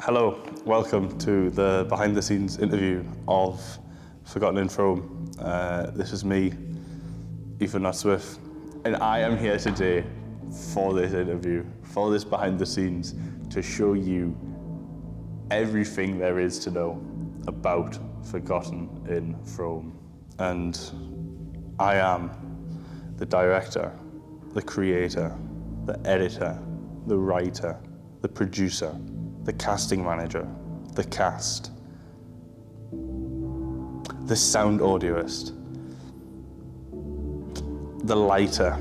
Hello, welcome to the behind the scenes interview of Forgotten in Frome. This is me, Ethan Nutsworth, and I am here today for this interview, for this behind the scenes, to show you everything there is to know about Forgotten in Frome. And I am the director, the creator, the editor, the writer, the producer, the casting manager, the cast, the sound audioist, the lighter,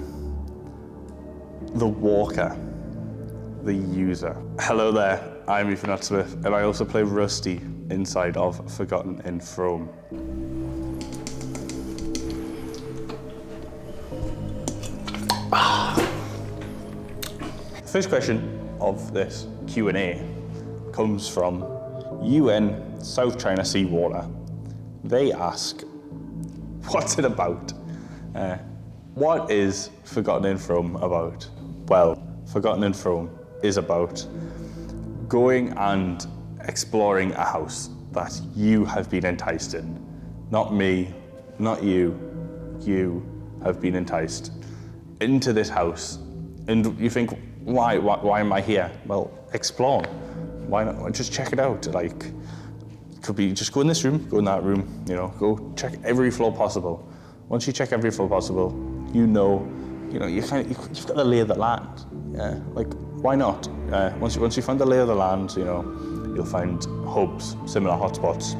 the walker, the user. Hello there, I'm Ethan Nutsworth, and I also play Rusty inside of Forgotten in Frome. The first question of this Q&A comes from UN South China Sea Water. They ask, what's it about? What is Forgotten in Frome about? Well, Forgotten in Frome is about going and exploring a house that you have been enticed in. Not me, not you. You have been enticed into this house. And you think, why am I here? Well, explore. Why not? Just check it out. Like, could be just go in this room, go in that room, go check every floor possible. Once you check every floor possible, you've got the lay of the land. Yeah, like, why not? Once you find the lay of the land, you'll find hubs, similar hotspots.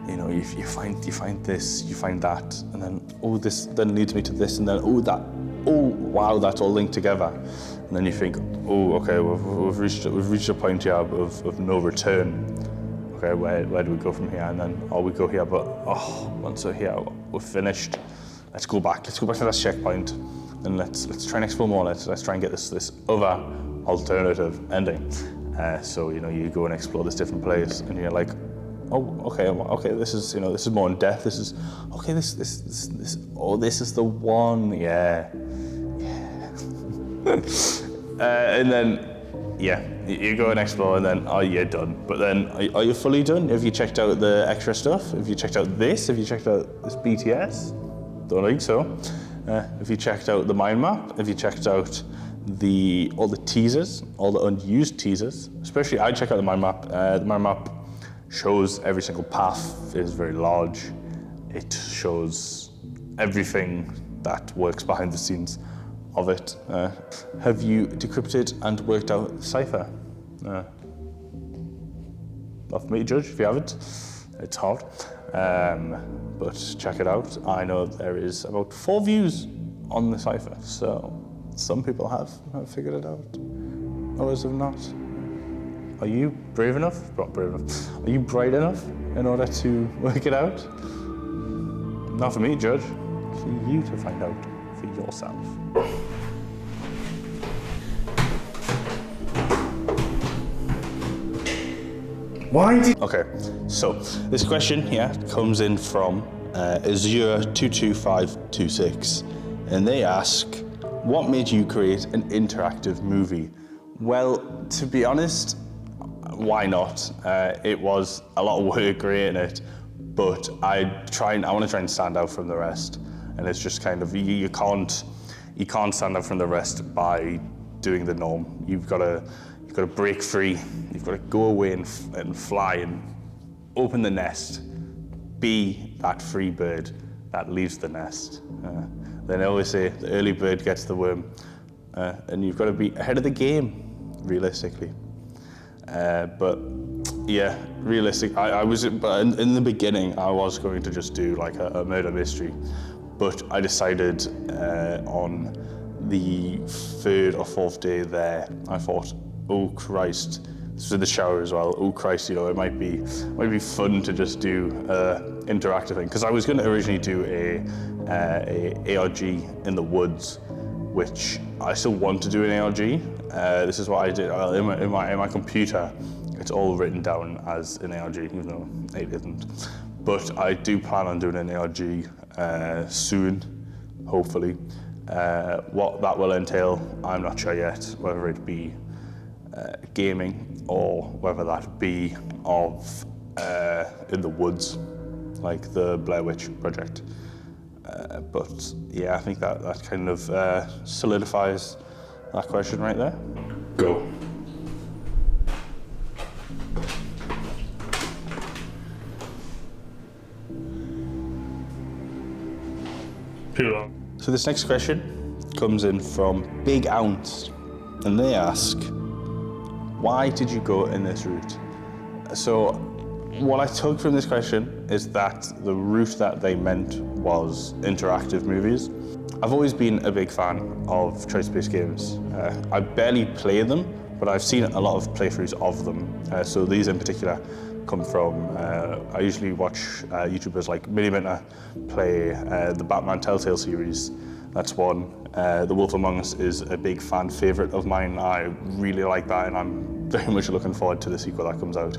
You find this, you find that, and then this then leads me to this, and then wow, that's all linked together. And then you think, okay, we've reached a point here of no return. Okay, where do we go from here? And then, we go here, but once we're here, we're finished. Let's go back to that checkpoint, and let's try and explore more. Let's try and get this other alternative ending. So you go and explore this different place, and you're like, okay, this is more in depth. This is okay. This is the one. Yeah. And then, you go and explore, and then, you're done. But then, are you fully done? Have you checked out the extra stuff? Have you checked out this? Have you checked out this BTS? Don't think so. Have you checked out the mind map? Have you checked out all the teasers, all the unused teasers? Especially, I check out the mind map. The mind map shows every single path. It is very large. It shows everything that works behind the scenes of it. Have you decrypted and worked out the cipher? Not for me to judge if you haven't. It's hard. But check it out. I know there is about 4 views on the cipher, so some people have figured it out. Others have not. Are you brave enough? Not brave enough. Are you bright enough in order to work it out? Not for me to judge. For you to find out for yourself. Okay, so this question here comes in from Azure22526, and they ask, what made you create an interactive movie? Well, to be honest, why not? It was a lot of work creating it, but I want to try and stand out from the rest. And it's just kind of, you can't stand out from the rest by doing the norm. You've got to break free. You've got to go away and fly and open the nest. Be that free bird that leaves the nest. Then I always say the early bird gets the worm, and you've got to be ahead of the game, realistically. But yeah, realistic. But in the beginning, I was going to just do like a murder mystery, but I decided on the 3rd or 4th day there, I thought, oh Christ, this was in the shower as well. Oh Christ, it might be fun to just do interactive thing, because I was going to originally do a ARG in the woods, which I still want to do an ARG. This is what I did in my computer. It's all written down as an ARG, even though it isn't. But I do plan on doing an ARG soon, hopefully. What that will entail, I'm not sure yet. Whether it be gaming, or whether that be of in the woods, like the Blair Witch Project. But yeah, I think that kind of solidifies that question right there. Go. So this next question comes in from Big Ounce, and they ask, why did you go in this route? So what I took from this question is that the route that they meant was interactive movies. I've always been a big fan of choice-based games. I barely play them, but I've seen a lot of playthroughs of them. So these in particular come from, I usually watch YouTubers like Millimeter play the Batman Telltale series. That's one. The Wolf Among Us is a big fan favourite of mine. I really like that, and I'm very much looking forward to the sequel that comes out,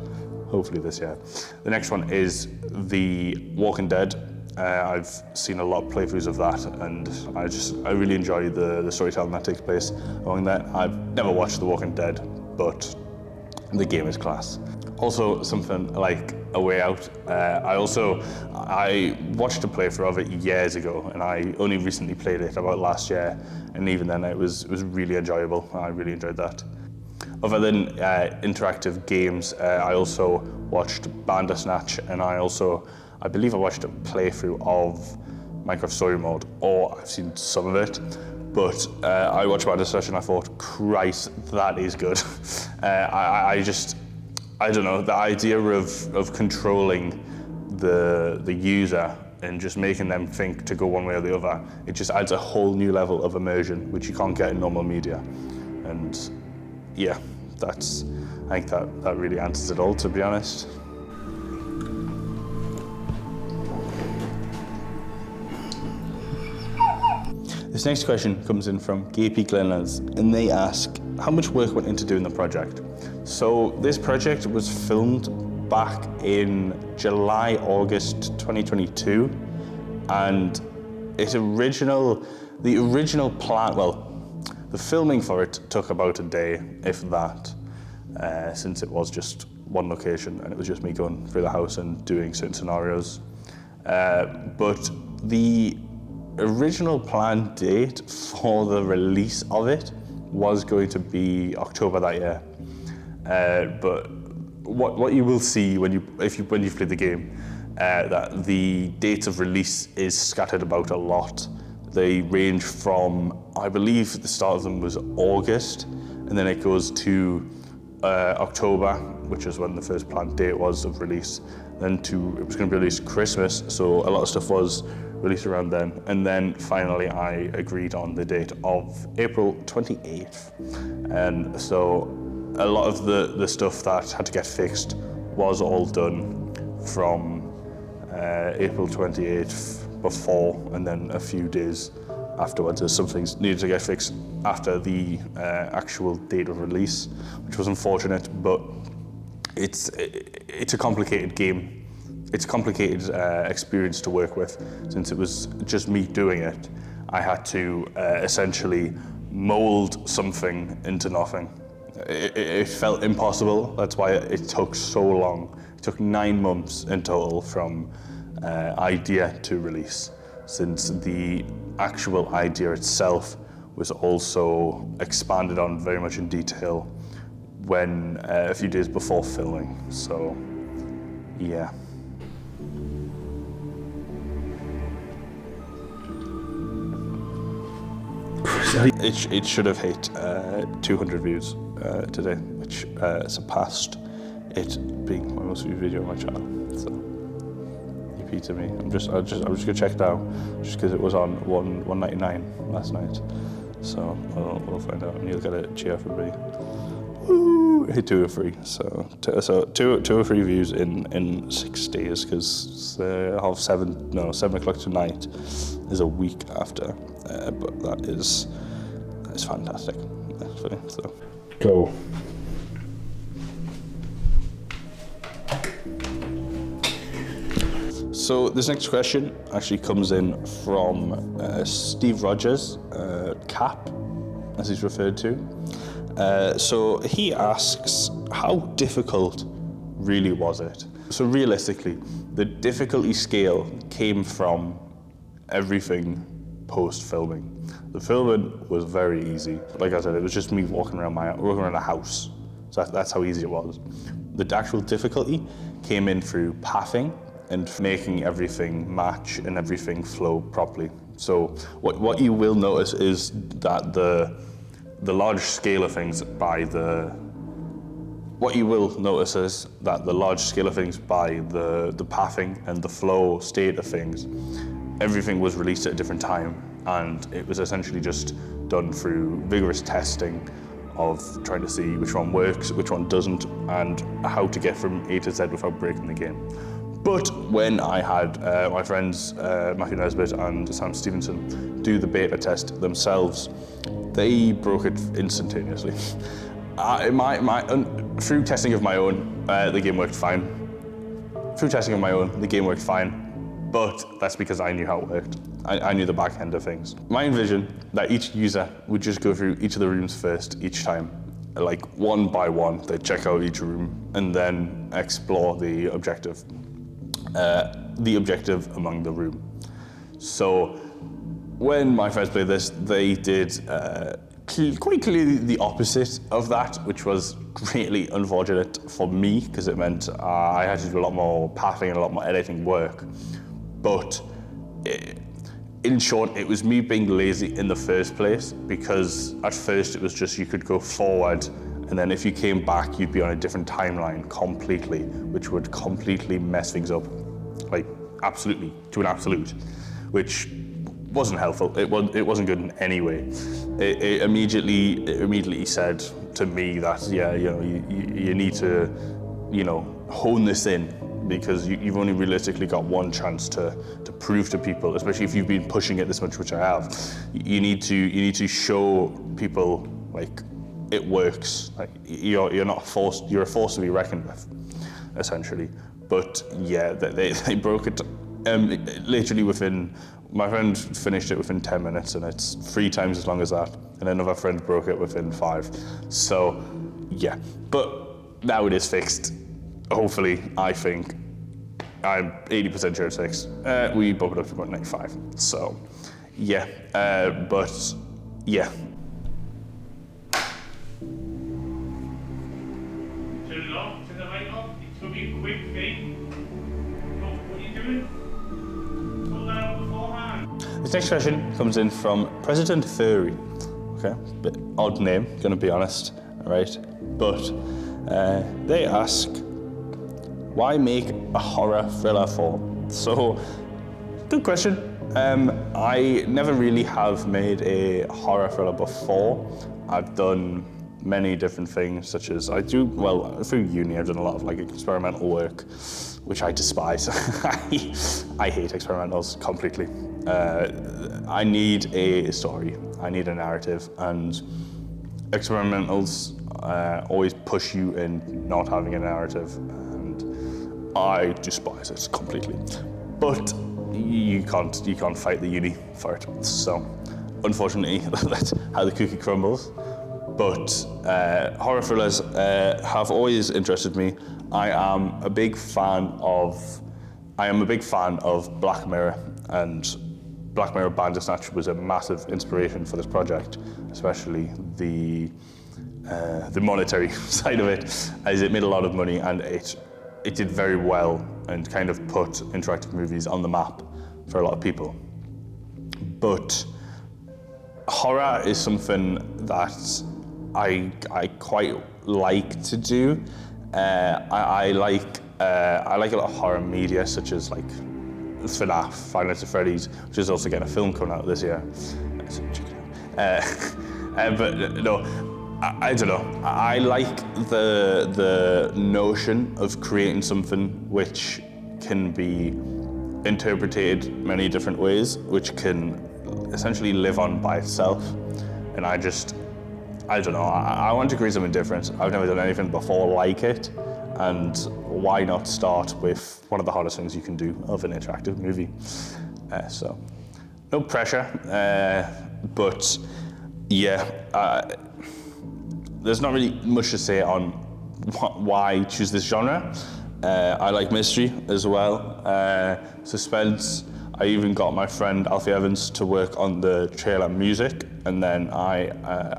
hopefully this year. The next one is The Walking Dead. I've seen a lot of playthroughs of that, and I really enjoy the storytelling that takes place along that. I've never watched The Walking Dead, but the game is class. Also, something like A Way Out. I watched a playthrough of it years ago, and I only recently played it about last year, and even then it was really enjoyable. I really enjoyed that. Other than interactive games, I also watched Bandersnatch, and I believe I watched a playthrough of Minecraft Story Mode, or I've seen some of it. But I watched Bandersnatch and I thought, Christ, that is good. I don't know, the idea of controlling the user and just making them think to go one way or the other, it just adds a whole new level of immersion, which you can't get in normal media. And yeah, I think that really answers it all, to be honest. This next question comes in from Gapey Glenlas, and they ask, how much work went into doing the project? So this project was filmed back in July, August 2022, and the original plan, the filming for it took about a day, if that, since it was just one location and it was just me going through the house and doing certain scenarios. But the original planned date for the release of it was going to be October that year. But what you will see when you've played the game, that the dates of release is scattered about a lot. They range from, I believe the start of them was August, and then it goes to October, which is when the first planned date was of release. Then it was going to be released Christmas, so a lot of stuff was released around then. And then finally I agreed on the date of April 28th. And so a lot of the stuff that had to get fixed was all done from April 28th before, and then a few days afterwards as some things needed to get fixed after the actual date of release, which was unfortunate, but it's a complicated game. It's a complicated experience to work with. Since it was just me doing it, I had to essentially mold something into nothing. It felt impossible. That's why it took so long. It took 9 months in total from idea to release, since the actual idea itself was also expanded on very much in detail when a few days before filming. So, yeah. It should have hit 200 views today, which surpassed it being my most viewed video on my channel. So, EP to me. I'm just gonna check now, just because it was on 199 last night. So we'll find out, and you'll get a cheer from me. Woo! Hit 203. So 203 views in 6 days, because 7 o'clock tonight is a week after. But that is fantastic. Actually, so go. So this next question actually comes in from Steve Rogers, Cap, as he's referred to, So he asks, how difficult really was it? So realistically, the difficulty scale came from everything post-filming. The filming was very easy. Like I said, it was just me walking around the house. So that's how easy it was. The actual difficulty came in through pathing and making everything match and everything flow properly. So what you will notice is that the large scale of things by the pathing and the flow state of things, everything was released at a different time, and it was essentially just done through vigorous testing of trying to see which one works, which one doesn't, and how to get from A to Z without breaking the game. But when I had my friends Matthew Nesbitt and Sam Stevenson do the beta test themselves, they broke it instantaneously. Through testing of my own, the game worked fine. But that's because I knew how it worked. I knew the back end of things. I envision that each user would just go through each of the rooms first each time. Like one by one, they'd check out each room and then explore the objective among the room. So when my friends played this, they did quite clearly the opposite of that, which was greatly unfortunate for me because it meant I had to do a lot more pathing and a lot more editing work. But in short, it was me being lazy in the first place, because at first it was just you could go forward, and then if you came back, you'd be on a different timeline completely, which would completely mess things up, like absolutely, to an absolute, which wasn't helpful. It wasn't good in any way. It immediately said to me that, yeah, you need to, hone this in, because you've only realistically got one chance to prove to people, especially if you've been pushing it this much, which I have. You need to show people like it works. Like you're not forced. You're a force to be reckoned with, essentially. But yeah, they broke it literally within. My friend finished it within 10 minutes, and it's 3 times as long as that. And another friend broke it within 5. So yeah, but now it is fixed. Hopefully, I think. I'm 80% sure it's fixed. We bumped it up to about 95. So, yeah. But, yeah. Turn it off, turn the light off. It's going to be a quick thing. What are you doing? Pull that out beforehand. This next question comes in from President Furry. Okay, bit odd name, gonna be honest, right? But they ask, why make a horror thriller film? So, good question. I never really have made a horror thriller before. I've done many different things, such as through uni I've done a lot of like experimental work, which I despise. I hate experimentals completely. I need a story, I need a narrative, and experimentals always push you in not having a narrative, and I despise it completely. But you can't fight the uni for it. So unfortunately, that's how the cookie crumbles. But horror thrillers have always interested me. I am a big fan of Black Mirror, and Black Mirror Bandersnatch was a massive inspiration for this project, especially the monetary side of it, as it made a lot of money and it did very well and kind of put interactive movies on the map for a lot of people. But horror is something that I quite like to do. I like a lot of horror media, such as like FNAF, Five Nights at Freddy's, which is also getting a film coming out this year. But no, I don't know. I like the notion of creating something which can be interpreted many different ways, which can essentially live on by itself. And I don't know, I want to create something different. I've never done anything before like it, and why not start with one of the hardest things you can do of an interactive movie. So, no pressure, but yeah, there's not really much to say on why choose this genre. I like mystery as well, suspense. I even got my friend Alfie Evans to work on the trailer music, and then I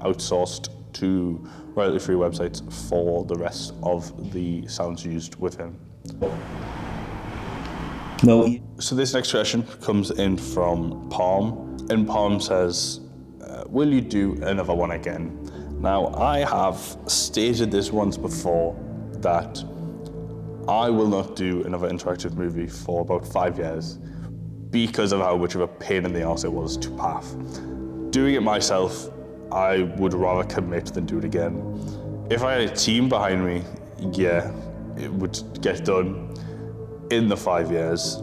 outsourced to royalty-free websites for the rest of the sounds used with him. No. So this next question comes in from Palm, and Palm says, will you do another one again? Now, I have stated this once before that I will not do another interactive movie for about 5 years because of how much of a pain in the arse it was to path. Doing it myself, I would rather commit than do it again. If I had a team behind me, yeah, it would get done in the 5 years.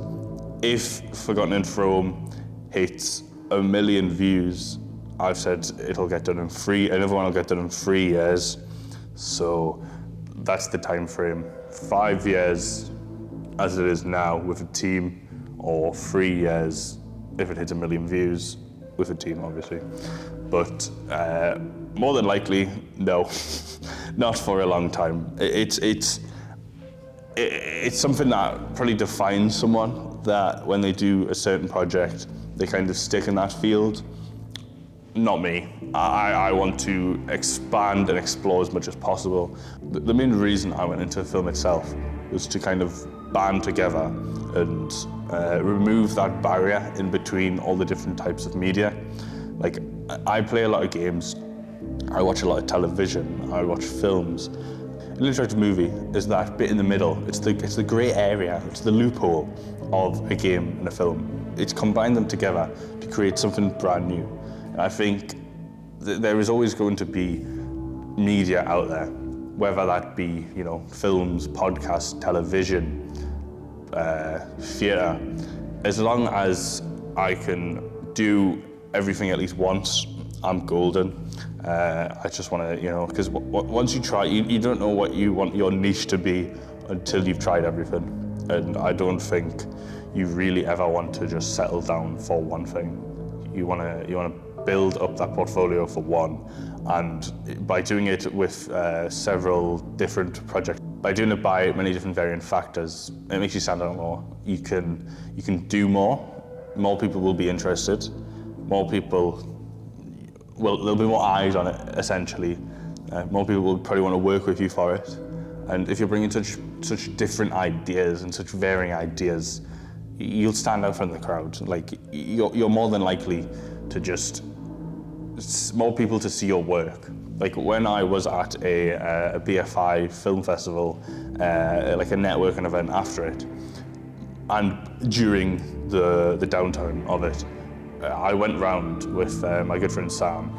If Forgotten in Frome hits 1 million views, I've said it'll get done in another one will get done in 3 years. So that's the time frame. 5 years as it is now with a team, or 3 years if it hits 1 million views with a team, obviously. But more than likely, no, not for a long time. It's something that probably defines someone, that when they do a certain project, they kind of stick in that field. Not me. I want to expand and explore as much as possible. The main reason I went into film itself was to kind of band together and remove that barrier in between all the different types of media. Like, I play a lot of games, I watch a lot of television, I watch films. An interactive movie is that bit in the middle. It's the grey area, it's the loophole of a game and a film. It's combined them together to create something brand new. And I think there is always going to be media out there, whether that be, films, podcasts, television, theatre. As long as I can do everything at least once, I'm golden. I just want to, because once you try, you don't know what you want your niche to be until you've tried everything. And I don't think you really ever want to just settle down for one thing. You want to build up that portfolio for one, and by doing it with several different projects, by doing it by many different variant factors, it makes you stand out more. You can do more people will be interested, more people there'll be more eyes on it, essentially. More people will probably want to work with you for it. And if you're bringing such different ideas and such varying ideas, you'll stand out from the crowd. Like, you're more than likely to just more people to see your work. Like, when I was at a BFI film festival, like a networking event after it, and during the downtown of it, I went round with my good friend Sam,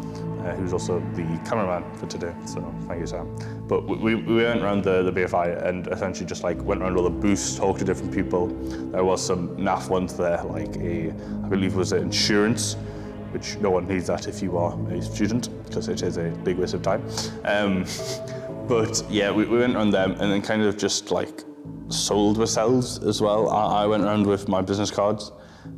who's also the cameraman for today, so thank you, Sam. But we went around the BFI and essentially just went around all the booths, talked to different people. There was some naff ones there, like I believe it was insurance, which no one needs that if you are a student, because it is a big waste of time. But yeah, we went around them and then kind of just sold ourselves as well. I went around with my business cards,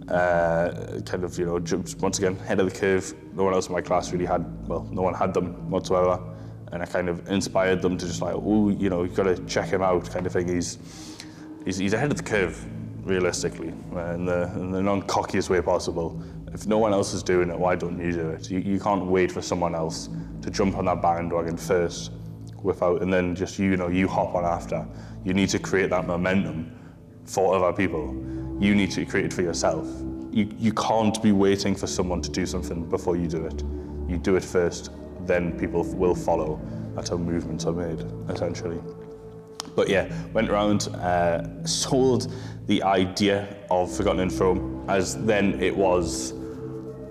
kind of, jumped once again, head of the curve. No one else in my class really no one had them whatsoever. And I kind of inspired them to just you've got to check him out kind of thing. He's ahead of the curve, realistically, in the non-cockiest way possible. If no one else is doing it, why don't you do it? You can't wait for someone else to jump on that bandwagon first, and then just, you hop on after. You need to create that momentum for other people. You need to create it for yourself. You can't be waiting for someone to do something before you do it. You do it first, then people will follow. That's how movements are made, essentially. But yeah, went around, sold the idea of Forgotten in Frome, as then it was,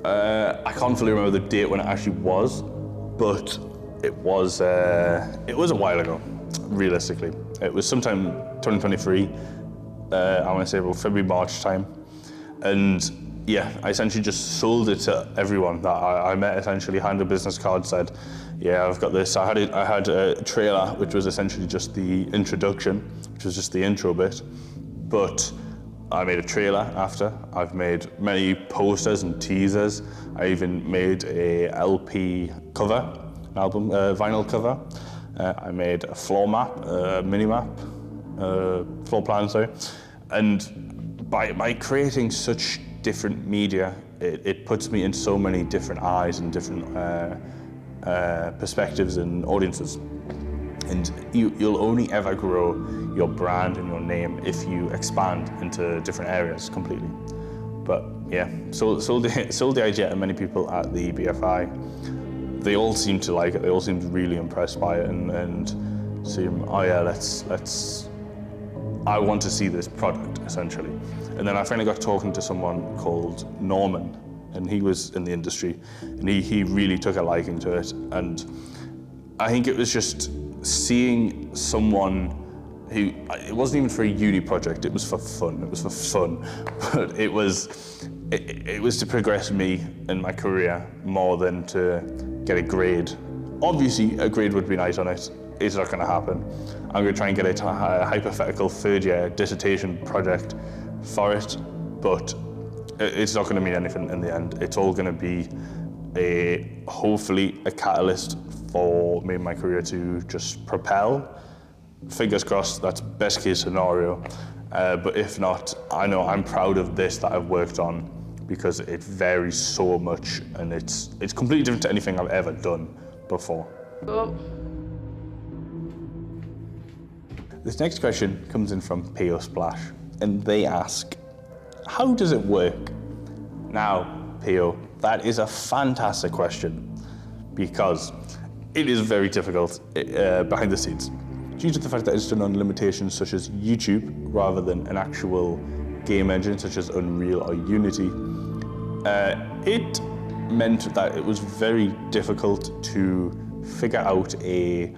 I can't fully remember the date when it actually was, but it was a while ago, realistically. It was sometime 2023, I want to say about February, March time. And yeah, I essentially just sold it to everyone that I met, essentially handed a business card, said, yeah, I've got this. I had a trailer, which was essentially just the introduction, which was just the intro bit. But I made a trailer after. I've made many posters and teasers. I even made a LP cover, album vinyl cover. I made a floor map, mini map, floor plan, sorry. And by creating such different media, it puts me in so many different eyes and different perspectives and audiences. And you'll only ever grow your brand and your name if you expand into different areas completely. But yeah, sold the idea to many people at the BFI. They all seemed to like it. They all seemed really impressed by it and seemed, oh yeah, I want to see this product, essentially. And then I finally got talking to someone called Norman, and he was in the industry, and he really took a liking to it. And I think it was just seeing someone who, it wasn't even for a uni project, it was for fun, but it was to progress me in my career more than to get a grade. Obviously, a grade would be nice on it. It's not gonna happen. I'm gonna try and get a hypothetical third year dissertation project for it, but it's not gonna mean anything in the end. It's all gonna be hopefully a catalyst for me and my career to just propel. Fingers crossed, that's best case scenario. But if not, I know I'm proud of this that I've worked on because it varies so much and it's completely different to anything I've ever done before. Oh. This next question comes in from Peo Splash, and they ask, how does it work? Now, Peo, that is a fantastic question because it is very difficult behind the scenes. Due to the fact that it's done on limitations such as YouTube rather than an actual game engine such as Unreal or Unity, it meant that it was very difficult to figure out a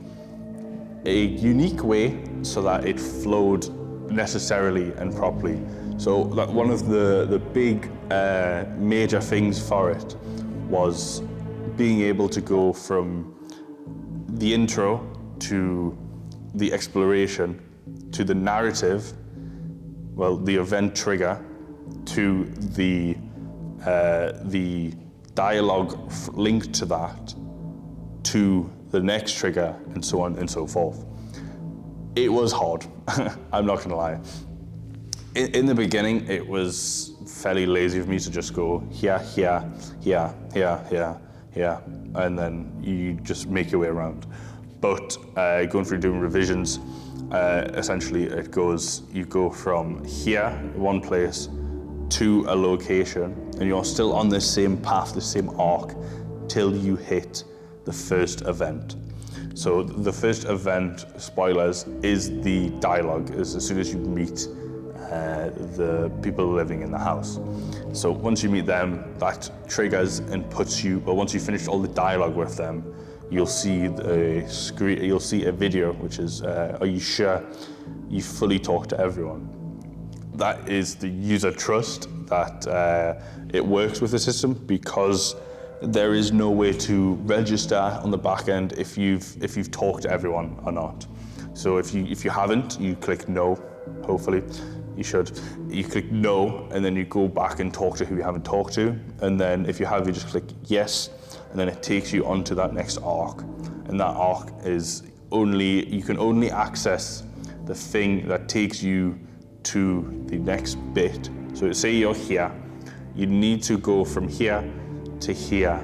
unique way so that it flowed necessarily and properly. So that one of the big major things for it was being able to go from the intro to the exploration to the narrative, well, the event trigger, to the dialogue linked to that, to the next trigger, and so on and so forth. It was hard, I'm not gonna lie. In the beginning, it was fairly lazy of me to just go here, here, here, here, here, here, and then you just make your way around. But going through doing revisions, essentially you go from here, one place, to a location, and you're still on this same path, the same arc, till you hit the first event. So the first event, spoilers, is the dialogue, is as soon as you meet the people living in the house. So once you meet them, that triggers and puts you, but once you finish all the dialogue with them, you'll see a screen, you'll see a video, which is, are you sure you fully talk to everyone? That is the user trust that it works with the system, because there is no way to register on the back end if you've talked to everyone or not. So if you haven't, you click no, hopefully. You should. You click no, and then you go back and talk to who you haven't talked to. And then if you have, you just click yes, and then it takes you onto that next arc. And that arc is you can only access the thing that takes you to the next bit. So say you're here, you need to go from here to here,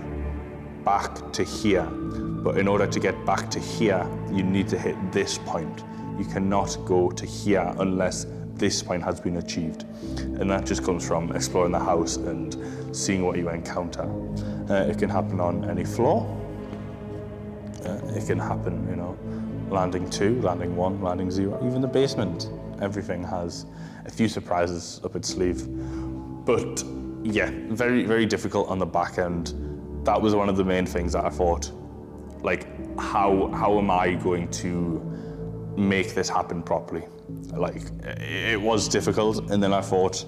back to here. But in order to get back to here, you need to hit this point. You cannot go to here unless this point has been achieved. And that just comes from exploring the house and seeing what you encounter. It can happen on any floor. It can happen, landing 2, landing 1, landing 0, even the basement. Everything has a few surprises up its sleeve. But yeah, very, very difficult on the back end. That was one of the main things that I thought, like, how am I going to make this happen properly? Like, it was difficult, and then I thought,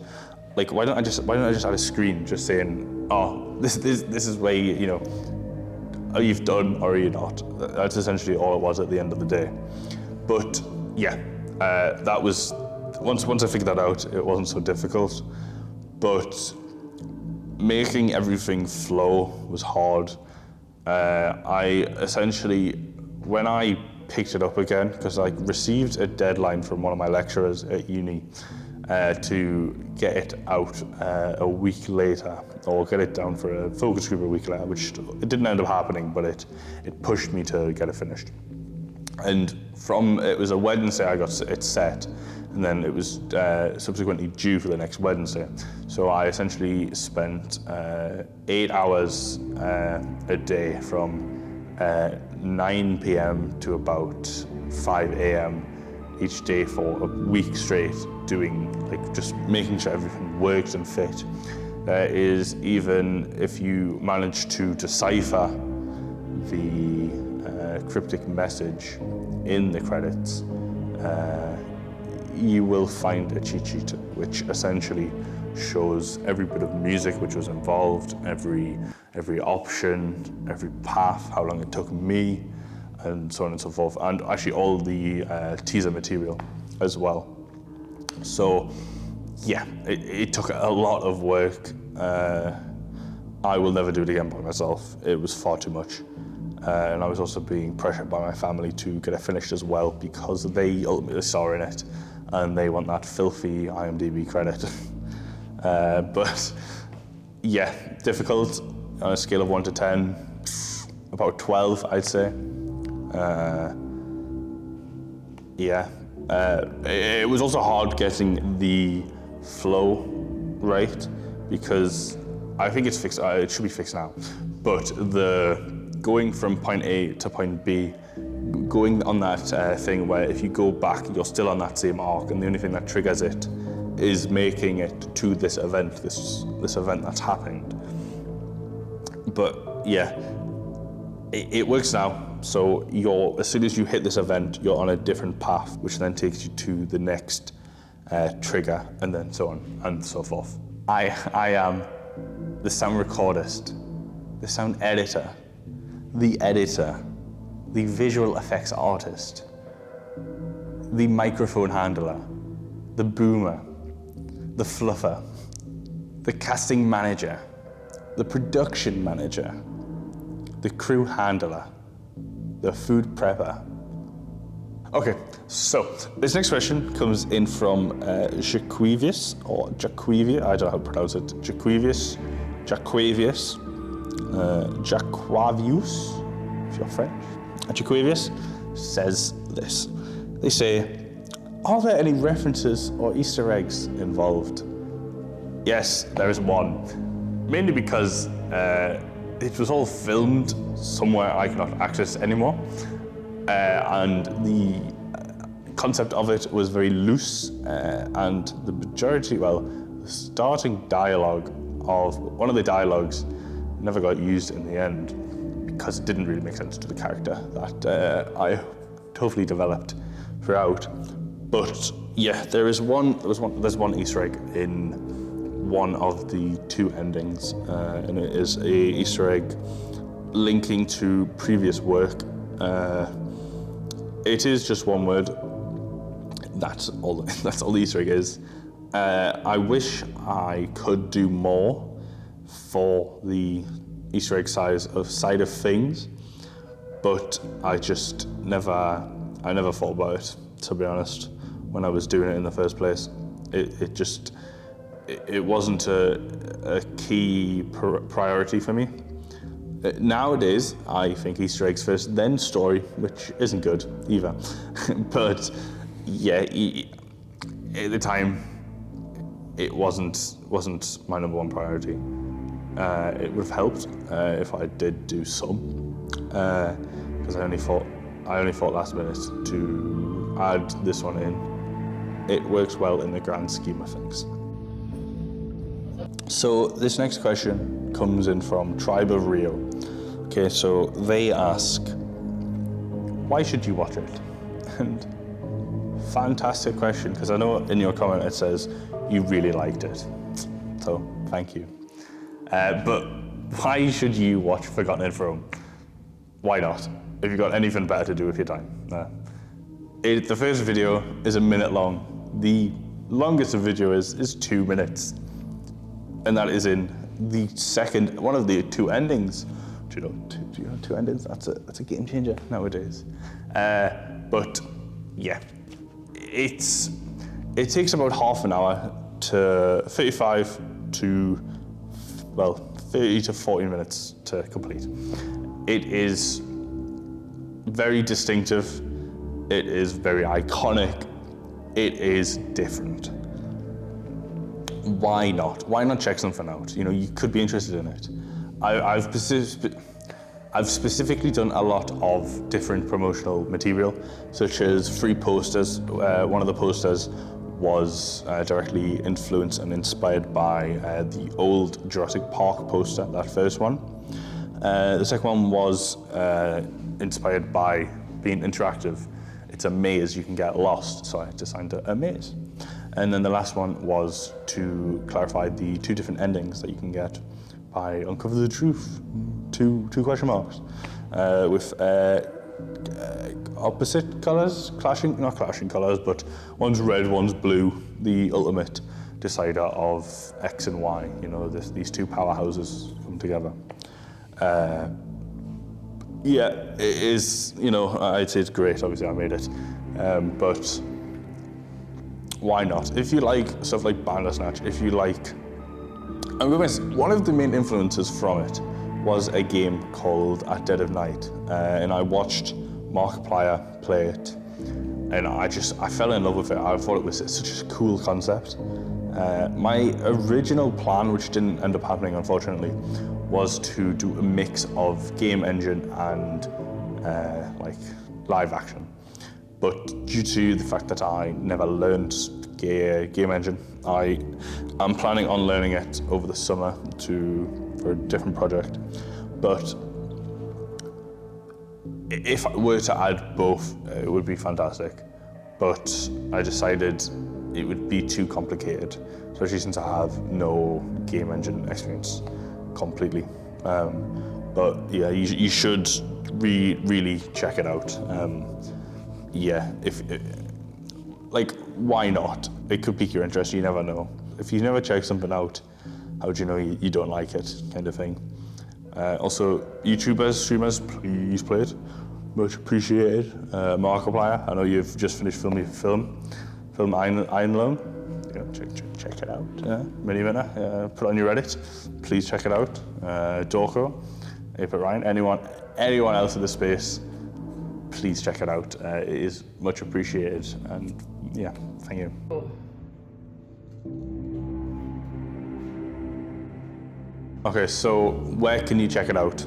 like, why don't I just add a screen just saying, oh, this is where are you done or are you not? That's essentially all it was at the end of the day. But yeah, that was once I figured that out, it wasn't so difficult. But making everything flow was hard. I essentially, when I picked it up again, because I received a deadline from one of my lecturers at uni to get it out a week later, or get it down for a focus group a week later, which it didn't end up happening, but it pushed me to get it finished. And it was a Wednesday I got it set, and then it was subsequently due for the next Wednesday. So I essentially spent 8 hours a day from 9 p.m. to about 5 a.m. each day for a week straight, doing, like, just making sure everything worked and fit. There is, even if you manage to decipher the cryptic message in the credits, you will find a cheat sheet which essentially shows every bit of music which was involved, every option, every path, how long it took me, and so on and so forth, and actually all the teaser material as well. So yeah, it took a lot of work. I will never do it again by myself. It was far too much. And I was also being pressured by my family to get it finished as well, because they ultimately saw in it and they want that filthy IMDb credit. But yeah, difficult on a scale of 1 to 10, about 12, I'd say. It was also hard getting the flow right, because I think it's fixed. It should be fixed now. But going from point A to point B, going on that thing where if you go back, you're still on that same arc, and the only thing that triggers it is making it to this event, this event that's happened. But yeah, it works now. So as soon as you hit this event, you're on a different path, which then takes you to the next trigger, and then so on and so forth. I am the sound recordist, the sound editor, the editor, the visual effects artist, the microphone handler, the boomer, the fluffer, the casting manager, the production manager, the crew handler, the food prepper. Okay, so this next question comes in from Jaquavius, or Jaquavia, I don't know how to pronounce it, Jaquavius, if you're French. Jaquavius says this. They say, are there any references or Easter eggs involved? Yes, there is one. Mainly because it was all filmed somewhere I cannot access anymore. And the concept of it was very loose, and the majority, the starting dialogue of one of the dialogues never got used in the end, because it didn't really make sense to the character that I totally developed throughout. But yeah, there's one Easter egg in one of the two endings, and it is a Easter egg linking to previous work. It is just one word. That's all the Easter egg is. I wish I could do more for the Easter egg side of things, but I just never thought about it, to be honest, when I was doing it in the first place. It wasn't a key priority for me. Nowadays, I think Easter eggs first, then story, which isn't good either. But yeah, at the time, it wasn't my number one priority. It would have helped if I did do some, because I only thought last minute to add this one in. It works well in the grand scheme of things. So this next question comes in from Tribe of Rio. Okay, so they ask, why should you watch it? And fantastic question, because I know in your comment it says you really liked it. So thank you. But why should you watch Forgotten in Frome? Why not? If you've got anything better to do with your time. The first video is a minute long. The longest video is 2 minutes. And that is in one of the two endings, Do you know two endings? That's a game changer nowadays. But yeah, it takes about half an hour to 35 to 30 to 40 minutes to complete. It is very distinctive. It is very iconic. It is different. Why not? Why not check something out? You know, you could be interested in it. I've specifically done a lot of different promotional material, such as free posters. One of the posters was directly influenced and inspired by the old Jurassic Park poster, that first one. The second one was inspired by being interactive. It's a maze, you can get lost, so I designed a maze. And then the last one was to clarify the two different endings that you can get by Uncover the Truth, two question marks, with opposite colours, not clashing colours, but one's red, one's blue, the ultimate decider of X and Y, you know, these two powerhouses come together. Yeah, it is, you know, I'd say it's great, obviously I made it, but why not? If you like stuff like Bandersnatch, if you like, one of the main influences from it was a game called At Dead of Night, and I watched Markiplier play it, and I fell in love with it. I thought it was such a cool concept. My original plan, which didn't end up happening unfortunately, was to do a mix of game engine and like live action. But due to the fact that I never learned game engine, I am planning on learning it over the summer for a different project. But if I were to add both, it would be fantastic. But I decided it would be too complicated, especially since I have no game engine experience completely. But yeah, you should really check it out. Yeah, like, why not? It could pique your interest, you never know. If you never check something out, how do you know you don't like it, kind of thing. Also, YouTubers, streamers, please play it. Much appreciated. Markiplier, I know you've just finished filming film Iron Loan. You know, check it out. Mini Minute, put it on your Reddit. Please check it out. Dorko, April Ryan, anyone else in the space, please check it out. It is much appreciated, and yeah, thank you. Okay, so where can you check it out?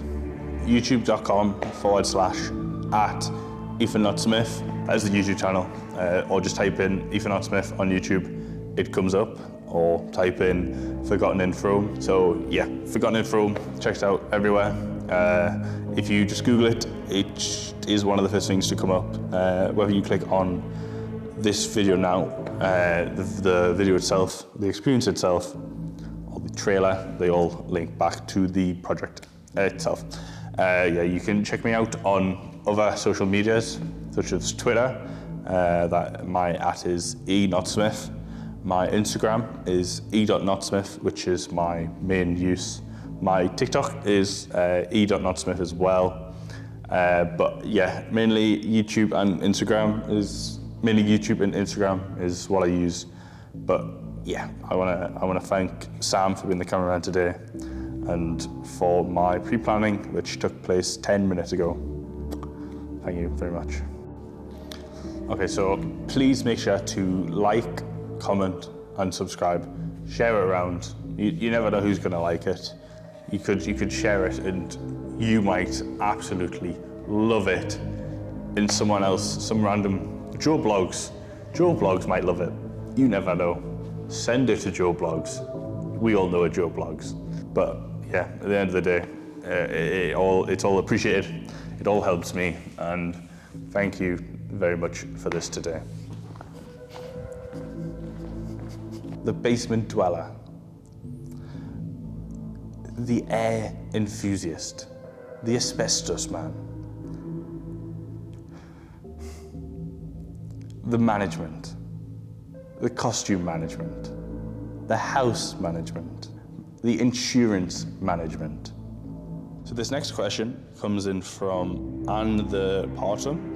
youtube.com/@EthanNotSmith. That's the YouTube channel. Or just type in Ethan Not Smith on YouTube, it comes up. Or type in Forgotten in Frome. So yeah, Forgotten in Frome, check it out everywhere. If you just Google it, it is one of the first things to come up. Whether you click on this video now, the video itself, the experience itself, or the trailer, they all link back to the project itself. Yeah, you can check me out on other social medias, such as Twitter. That my @ is @notsmith. My Instagram is e.notsmith, which is my main use. My TikTok is e.notsmith as well. But yeah, mainly YouTube and Instagram is what I use. But yeah, I wanna thank Sam for being the cameraman today, and for my pre-planning, which took place 10 minutes ago. Thank you very much. Okay, so please make sure to like, comment, and subscribe. Share it around. You never know who's gonna like it. You could share it, and you might absolutely love it. And someone else, some random Joe Blogs might love it. You never know. Send it to Joe Blogs. We all know a Joe Blogs. But yeah, at the end of the day, it's all appreciated. It all helps me, and thank you very much for this today. The basement dweller, the air enthusiast, the asbestos man, the management, the costume management, the house management, the insurance management, So this next question comes in from Anne the Partum.